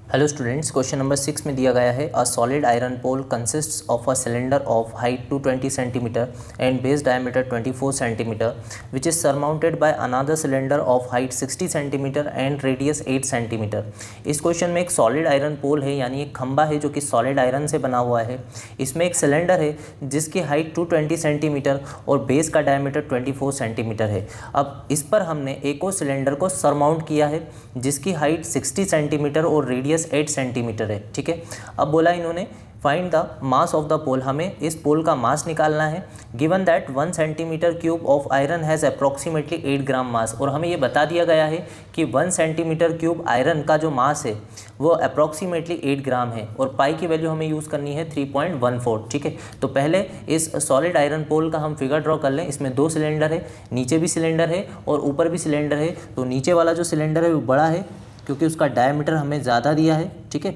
Hello students, question number 6 में दिया गया है a solid iron pole consists of a cylinder of height 220 centimetre and base diameter 24 centimetre which is surmounted by another cylinder of height 60 centimetre and radius 8 centimetre. इस question में एक solid iron पोल है, यानी एक खंबा है जो कि सॉलिड आयरन से बना हुआ है। इसमें एक सिलेंडर है जिसकी हाइट 220 सेंटीमीटर और बेस का डायमीटर 24 सेंटीमीटर है। अब इस पर हमने एक और सिलेंडर को सरमाउंट किया है जिसकी हाइट 60 सेंटीमीटर और रेडियस 8 सेंटीमीटर है। ठीक है, अब बोला इन्होंने find the mass of the pole, हमें इस पोल का मास निकालना है। Given that 1 centimetre cube of iron has approximately 8 gram mass, और हमें ये बता दिया गया है कि 1 सेंटीमीटर क्यूब आयरन का जो मास है वो अप्रॉक्सीमेटली 8 ग्राम है, और पाई की वैल्यू हमें यूज़ करनी है 3.14। ठीक है, तो पहले इस सॉलिड आयरन पोल का हम फिगर ड्रॉ कर लें। इसमें दो सिलेंडर है, नीचे भी सिलेंडर है और ऊपर भी सिलेंडर है। तो नीचे वाला जो सिलेंडर है वो बड़ा है क्योंकि उसका डायमीटर हमें ज़्यादा दिया है। ठीक है,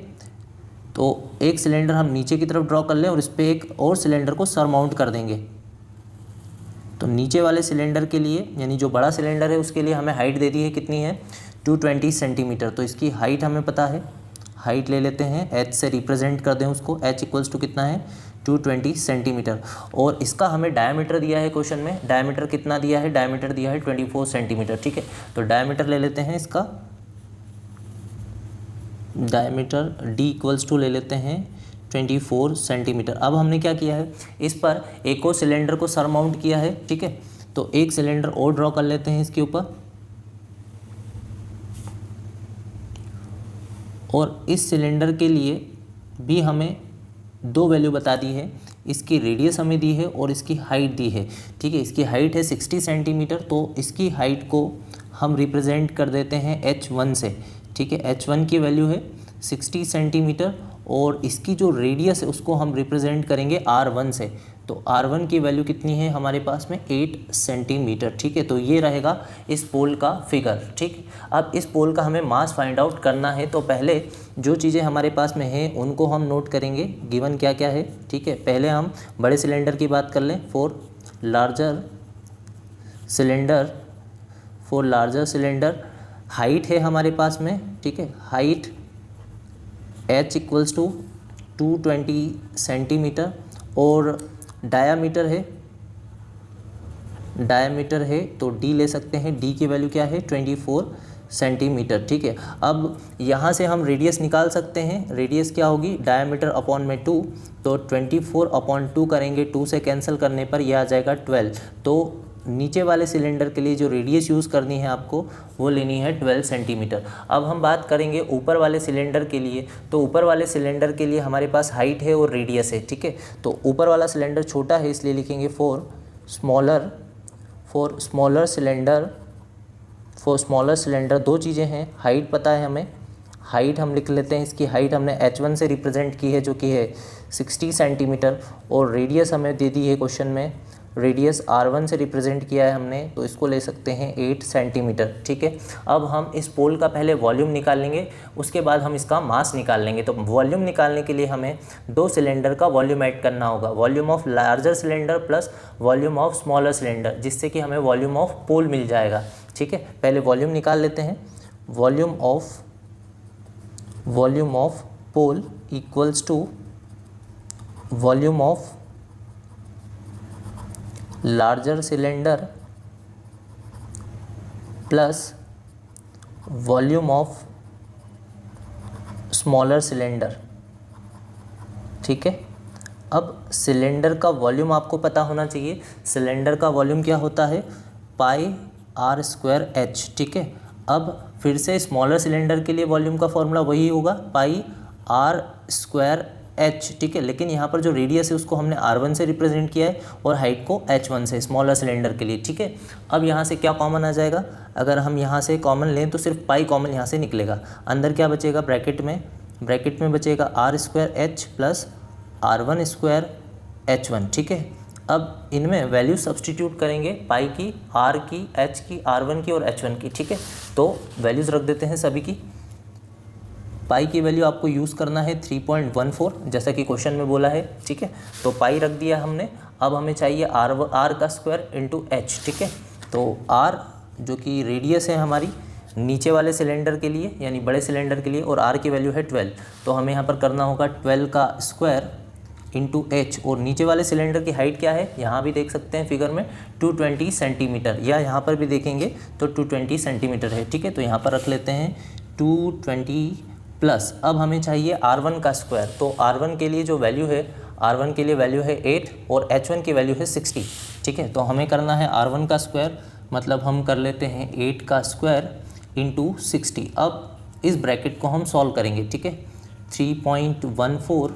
तो एक सिलेंडर हम नीचे की तरफ ड्रॉ कर लें और इस पर एक और सिलेंडर को सरमाउंट कर देंगे। तो नीचे वाले सिलेंडर के लिए, यानी जो बड़ा सिलेंडर है उसके लिए हमें हाइट दे दी है, कितनी है 220 सेंटीमीटर। तो इसकी हाइट हमें पता है, हाइट ले लेते हैं, एच से रिप्रेजेंट कर दें उसको। एच इक्वल्स टू कितना है 220 सेंटीमीटर। और इसका हमें डायमीटर दिया है क्वेश्चन में। डायमीटर कितना दिया है, डायमीटर दिया है 24 सेंटीमीटर। ठीक है, तो डायमीटर ले लेते हैं, इसका डायमीटर डी इक्वल्स टू ले लेते हैं 24 सेंटीमीटर। अब हमने क्या किया है, इस पर एक और सिलेंडर को सरमाउंट किया है। ठीक है, तो एक सिलेंडर और ड्रॉ कर लेते हैं इसके ऊपर, और इस सिलेंडर के लिए भी हमें दो वैल्यू बता दी है। इसकी रेडियस हमें दी है और इसकी हाइट दी है। ठीक है, इसकी हाइट है 60 सेंटीमीटर, तो इसकी हाइट को हम रिप्रेजेंट कर देते हैं h1 से। ठीक है, h1 की वैल्यू है 60 सेंटीमीटर और इसकी जो रेडियस है उसको हम रिप्रेजेंट करेंगे r1 से। तो r1 की वैल्यू कितनी है हमारे पास में 8 सेंटीमीटर। ठीक है, तो ये रहेगा इस पोल का फिगर। ठीक, अब इस पोल का हमें मास फाइंड आउट करना है। तो पहले जो चीज़ें हमारे पास में हैं उनको हम नोट करेंगे, गिवन क्या क्या है। ठीक है, पहले हम बड़े सिलेंडर की बात कर लें। फॉर लार्जर सिलेंडर हाइट है हमारे पास में। ठीक है, height h equals to 220 centimetre और डायामीटर है तो d ले सकते हैं। d की वैल्यू क्या है 24 सेंटीमीटर। ठीक है, अब यहाँ से हम रेडियस निकाल सकते हैं। रेडियस क्या होगी, डायामीटर अपॉन में 2, तो 24/2 करेंगे। 2 से कैंसिल करने पर यह आ जाएगा 12। तो नीचे वाले सिलेंडर के लिए जो रेडियस यूज़ करनी है आपको वो लेनी है 12 सेंटीमीटर। अब हम बात करेंगे ऊपर वाले सिलेंडर के लिए। तो ऊपर वाले सिलेंडर के लिए हमारे पास हाइट है और रेडियस है। ठीक है, तो ऊपर वाला सिलेंडर छोटा है इसलिए लिखेंगे फॉर स्मॉलर सिलेंडर। दो चीज़ें हैं, हाइट पता है हमें, हाइट हम लिख लेते हैं। इसकी हाइट हमने h1 से रिप्रेजेंट की है जो कि है 60 सेंटीमीटर, और रेडियस हमें दे दी है क्वेश्चन में, रेडियस r1 से रिप्रेजेंट किया है हमने, तो इसको ले सकते हैं 8 सेंटीमीटर। ठीक है, अब हम इस पोल का पहले वॉल्यूम निकाल लेंगे, उसके बाद हम इसका मास निकाल लेंगे। तो वॉल्यूम निकालने के लिए हमें दो सिलेंडर का वॉल्यूम ऐड करना होगा, volume of larger cylinder plus volume of smaller cylinder, जिससे कि हमें वॉल्यूम ऑफ पोल मिल जाएगा। ठीक है, पहले वॉल्यूम निकाल लेते हैं। Volume of pole equals to volume of larger cylinder plus volume of smaller cylinder. ठीक है, अब सिलेंडर का वॉल्यूम आपको पता होना चाहिए। सिलेंडर का वॉल्यूम क्या होता है, पाई r²h। ठीक है, अब फिर से स्मॉलर सिलेंडर के लिए वॉल्यूम का फॉर्मूला वही होगा, पाई r²h। ठीक है, लेकिन यहाँ पर जो रेडियस है उसको हमने r1 से रिप्रेजेंट किया है और हाइट को h1 से, स्मॉलर सिलेंडर के लिए। ठीक है, अब यहाँ से क्या कॉमन आ जाएगा, अगर हम यहाँ से कॉमन लें तो सिर्फ पाई कॉमन यहाँ से निकलेगा। अंदर क्या बचेगा, ब्रैकेट में बचेगा r²h प्लस r1² h1। ठीक है, अब इनमें वैल्यू सब्सटीट्यूट करेंगे, पाई की, r की, h की, r1 की और h1 की। ठीक है, तो वैल्यूज़ रख देते हैं सभी की। पाई की वैल्यू आपको यूज़ करना है 3.14 जैसा कि क्वेश्चन में बोला है। ठीक है, तो पाई रख दिया हमने। अब हमें चाहिए r का स्क्वायर इंटू h। ठीक है, तो r जो कि रेडियस है हमारी, नीचे वाले सिलेंडर के लिए यानी बड़े सिलेंडर के लिए, और r की वैल्यू है 12, तो हमें यहाँ पर करना होगा 12 का स्क्वायर इंटू h, और नीचे वाले सिलेंडर की हाइट क्या है यहाँ भी देख सकते हैं फिगर में 220 सेंटीमीटर, या यहाँ पर भी देखेंगे तो 220 सेंटीमीटर है। ठीक है, तो यहाँ पर रख लेते हैं 220 प्लस, अब हमें चाहिए r1 का स्क्वायर, तो r1 के लिए जो वैल्यू है, r1 के लिए वैल्यू है 8 और h1 की वैल्यू है 60। ठीक है, तो हमें करना है r1 का स्क्वायर, मतलब हम कर लेते हैं 8 का स्क्वायर इंटू 60। अब इस ब्रैकेट को हम सॉल्व करेंगे। ठीक है, 3.14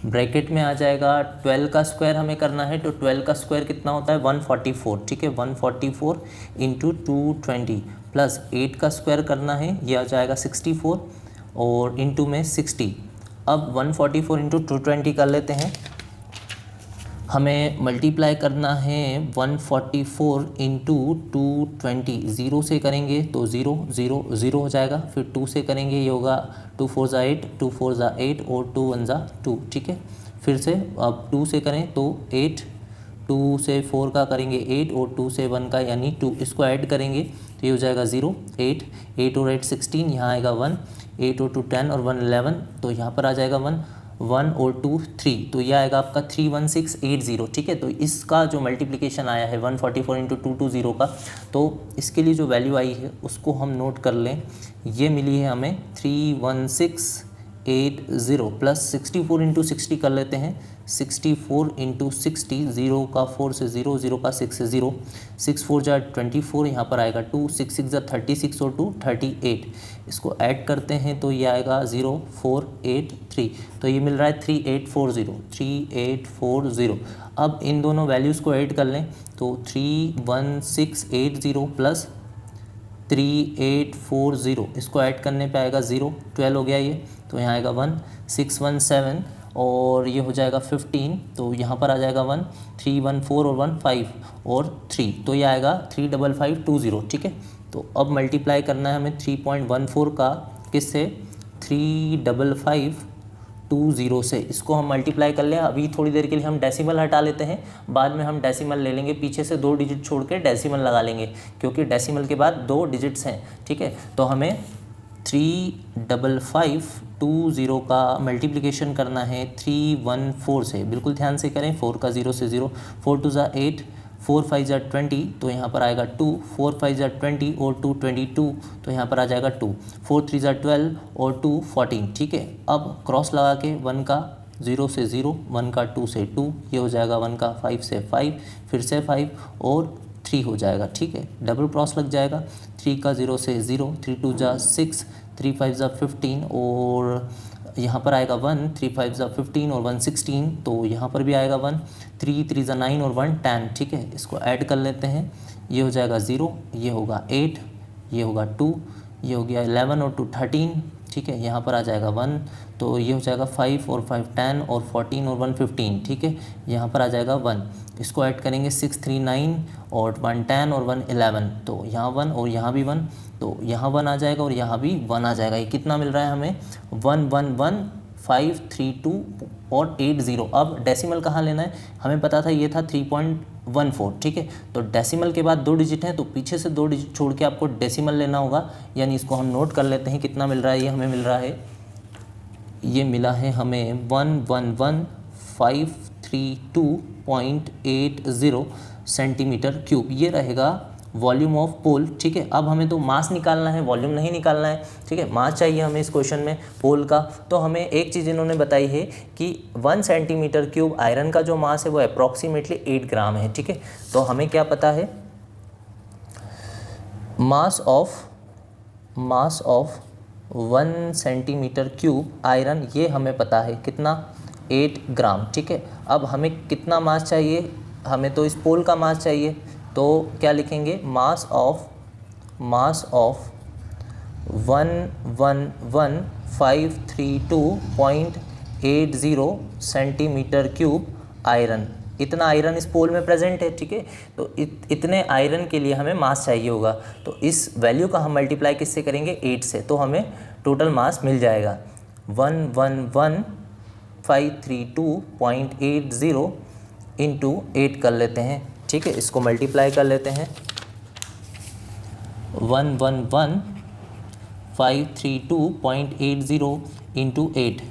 ब्रैकेट में आ जाएगा, 12 का स्क्वायर हमें करना है, तो 12 का स्क्वायर कितना होता है 144। ठीक है, 144 इंटू 220 प्लस 8 का स्क्वायर करना है, ये आ जाएगा 64 और इंटू में 60। अब 144 इंटू 220 कर लेते हैं, हमें मल्टीप्लाई करना है 144 इंटू 220, 0 से करेंगे तो 0 0 0 हो जाएगा, फिर 2 से करेंगे ये होगा 2 4 ज़ा 8, 2 4 ज़ा 8 और 2 1 ज़ा 2। ठीक है, फिर से अब 2 से करें तो 8, 2 से 4 का करेंगे 8 और 2 से 1 का यानी 2, इसको ऐड करेंगे तो ये हो जाएगा 0 8 8 और 8 16, यहाँ आएगा 1, 8 और 2 10 और 1 11, तो यहाँ पर आ जाएगा 1 1 और 2 3, तो यह आएगा आपका 31680। ठीक है, तो इसका जो मल्टीप्लिकेशन आया है 144 इंटू 220 का, तो इसके लिए जो वैल्यू आई है उसको हम नोट कर लें, ये मिली है हमें 31680 प्लस 64 इंटू 60 कर लेते हैं, 64 इंटू 60, 0 का 4 से 0, 0 का 6 से 0, 6 4 जा 24, यहाँ पर आएगा 2, 6 6 जा 36 और 2 38, इसको ऐड करते हैं तो ये आएगा 0483, तो ये मिल रहा है 3840। अब इन दोनों वैल्यूज़ को ऐड कर लें तो 31680 प्लस 3840, इसको ऐड करने पे आएगा 0, 12 हो गया ये, तो यहाँ आएगा 1 617 और ये हो जाएगा 15, तो यहाँ पर आ जाएगा 1 314 और 1 5 और 3, तो ये आएगा 35520। ठीक है, तो अब मल्टीप्लाई करना है हमें 3.14 का किससे 35520 से, इसको हम मल्टीप्लाई कर लें। अभी थोड़ी देर के लिए हम डेसिमल हटा लेते हैं, बाद में हम डेसिमल ले लेंगे, पीछे से 2 डिजिट छोड़ के डेसिमल लगा लेंगे क्योंकि डेसिमल के बाद 2 डिजिट्स हैं। ठीक है, तो हमें 35520 का मल्टीप्लिकेशन करना है 314 से, बिल्कुल ध्यान से करें, 4 का 0 से 0, 4 2 ज़ा 8, 4 5 ज़ा 20, तो यहाँ पर आएगा 2, 4 5 ज़ा 20 और 2 22, तो यहाँ पर आ जाएगा 2, 4 3 ज़ा 12 और 2 14। ठीक है, अब क्रॉस लगा के 1 का 0 से 0, 1 का 2 से 2, ये हो जाएगा 1 का 5 से 5, फिर से 5 और 3 हो जाएगा। ठीक है, डबल क्रॉस लग जाएगा, 3 का 0 से 0, 3 2 ज़ा 6, 3 5 ज़ा 15 और यहाँ पर आएगा 1, 3 5 ज़ा 15 और 1 16, तो यहाँ पर भी आएगा 1, 3 3 ज़ा 9 और 1 10। ठीक है, इसको ऐड कर लेते हैं, ये हो जाएगा 0, ये होगा 8, ये होगा 2, ये हो गया 11 और 2 13। ठीक है, यहाँ पर आ जाएगा 1, तो ये हो जाएगा 5 और 5 10 और 14 और 1 15। ठीक है, यहाँ पर आ जाएगा 1, इसको ऐड करेंगे 6 3 9 और 1 10 और 1 11, तो यहाँ 1 और यहाँ भी 1, तो यहाँ 1 आ जाएगा और यहाँ भी 1 आ जाएगा। ये कितना मिल रहा है हमें 111532 और 80। अब डेसिमल कहाँ लेना है, हमें पता था ये था 3.14। ठीक है, तो डेसिमल के बाद 2 डिजिट हैं तो पीछे से 2 डिजिट छोड़ के आपको डेसिमल लेना होगा, यानी इसको हम नोट कर लेते हैं कितना मिल रहा है। ये हमें मिल रहा है, ये मिला है हमें 111532.80 सेंटीमीटर क्यूब, ये रहेगा वॉल्यूम ऑफ पोल। ठीक है, अब हमें तो मास निकालना है, वॉल्यूम नहीं निकालना है। ठीक है, मास चाहिए हमें इस क्वेश्चन में पोल का, तो हमें एक चीज़ इन्होंने बताई है कि 1 सेंटीमीटर क्यूब आयरन का जो मास है वो अप्रॉक्सीमेटली 8 ग्राम है। ठीक है, तो हमें क्या पता है, mass of 1 centimetre cube iron, ये हमें पता है कितना 8 ग्राम। ठीक है, अब हमें कितना मास चाहिए, हमें तो इस पोल का मास चाहिए, तो क्या लिखेंगे, mass of 111532.80 centimetre cube iron, इतना आयरन इस पोल में प्रेजेंट है। ठीक है, तो इतने आयरन के लिए हमें मास चाहिए होगा, तो इस वैल्यू का हम मल्टीप्लाई किससे करेंगे 8 से, तो हमें टोटल मास मिल जाएगा 111532.80 इंटू 8 कर लेते हैं। ठीक है, इसको मल्टीप्लाई कर लेते हैं, 111532.80 इंटू 8,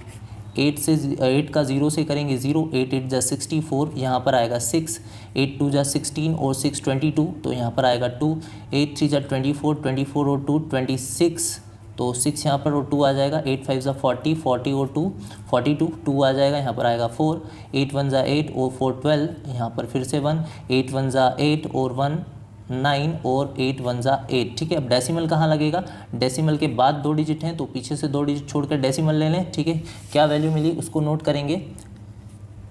8 का 0 से करेंगे 0, 8 8 जा 64, यहाँ पर आएगा 6, 8 2 जा 16 और 6 22, तो यहाँ पर आएगा 2, 8 3 जा 24, 24 और 2 26, तो 6 यहाँ पर और 2 आ जाएगा, 8 5 जा 40, 40 और 2 42, 2 आ जाएगा, यहाँ पर आएगा 4, 8 1 जा 8 और 4 12, यहाँ पर फिर से 1, 8 1 जा 8 और 1 9 और 8 1 जा 8। ठीक है, अब डेसिमल कहाँ लगेगा, डेसिमल के बाद 2 डिजिट हैं तो पीछे से 2 डिजिट छोड़कर डेसिमल ले लें। ठीक है, क्या वैल्यू मिली उसको नोट करेंगे,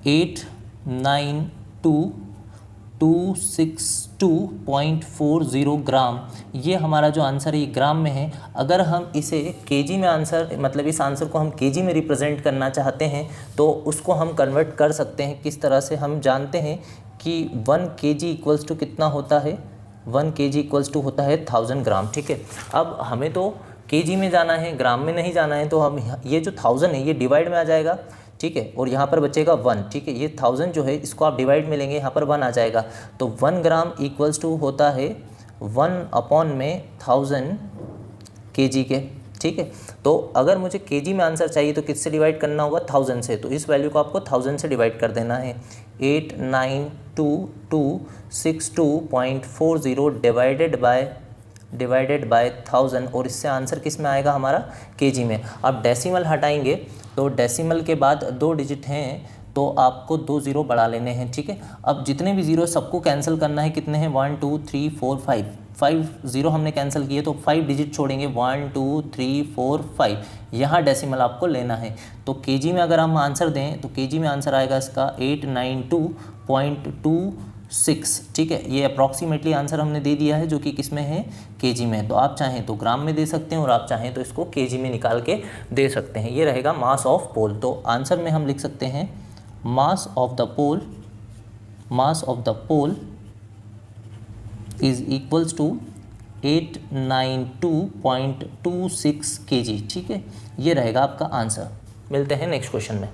892.262.40 ग्राम। ये हमारा जो आंसर है ये ग्राम में है। अगर हम इसे केजी में आंसर, मतलब इस आंसर को हम केजी में रिप्रेजेंट करना चाहते हैं तो उसको हम कन्वर्ट कर सकते हैं। किस तरह से, हम जानते हैं कि 1 kg इक्वल्स टू कितना होता है, 1 kg इक्वल्स टू होता है 1000 ग्राम। ठीक है, अब हमें तो केजी में जाना है, ग्राम में नहीं जाना है, तो हम ये जो 1000 है ये डिवाइड में आ जाएगा। ठीक है, और यहाँ पर बचेगा 1। ठीक है, ये 1000 जो है इसको आप डिवाइड में लेंगे, यहाँ पर 1 आ जाएगा, तो 1 ग्राम इक्वल्स टू होता है 1/1000 kg के। ठीक है, तो अगर मुझे केजी में आंसर चाहिए तो किससे डिवाइड करना होगा, 1000 से, तो इस वैल्यू को आपको 1000 से डिवाइड कर देना है। 892.262.40 डिवाइडेड बाय 1000, और इससे आंसर किस में आएगा हमारा, केजी में। अब डेसिमल हटाएंगे तो डेसिमल के बाद 2 डिजिट हैं तो आपको 2 ज़ीरो बढ़ा लेने हैं। ठीक है, अब जितने भी ज़ीरो सबको कैंसिल करना है, कितने हैं, 1 2 3 4 5 ज़ीरो हमने कैंसिल किए तो 5 डिजिट छोड़ेंगे, 1 2 3 4 5, यहाँ डेसिमल आपको लेना है। तो केजी में अगर हम आंसर दें तो केजी में आंसर आएगा इसका 892.26। ठीक है, ये अप्रॉक्सीमेटली आंसर हमने दे दिया है जो कि किस में है, केजी में। तो आप चाहें तो ग्राम में दे सकते हैं और आप चाहें तो इसको केजी में निकाल के दे सकते हैं। ये रहेगा मास ऑफ पोल। तो आंसर में हम लिख सकते हैं mass of the pole is equals to 892.26 kg। ठीक है, ये रहेगा आपका आंसर। मिलते हैं नेक्स्ट क्वेश्चन में।